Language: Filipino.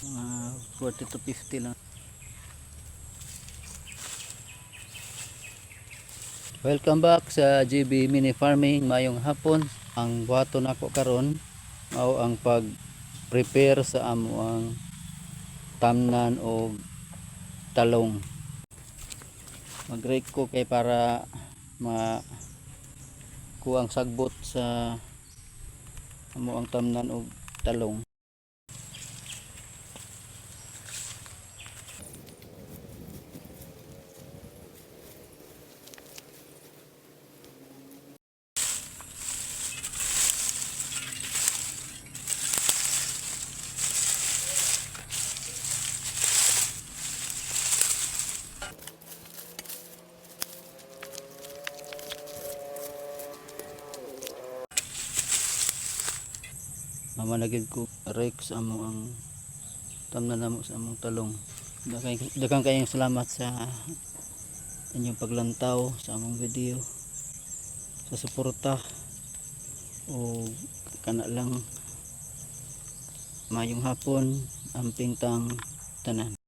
Mga 40 to 50 lang. Welcome back sa GB Mini Farming. Mayong hapon. Ang buhaton nako karon mao ang pag prepare sa amuang tamnan o talong. Mag-rake ko kay para kuang sagbot sa amuang tamnan o talong. Mamanagid ko rake sa amuang tamnan namo sa among talong. Daghang kayong salamat sa inyong paglantaw sa among video, sa suporta o kana lang. Mayong hapon, amping tang tanan.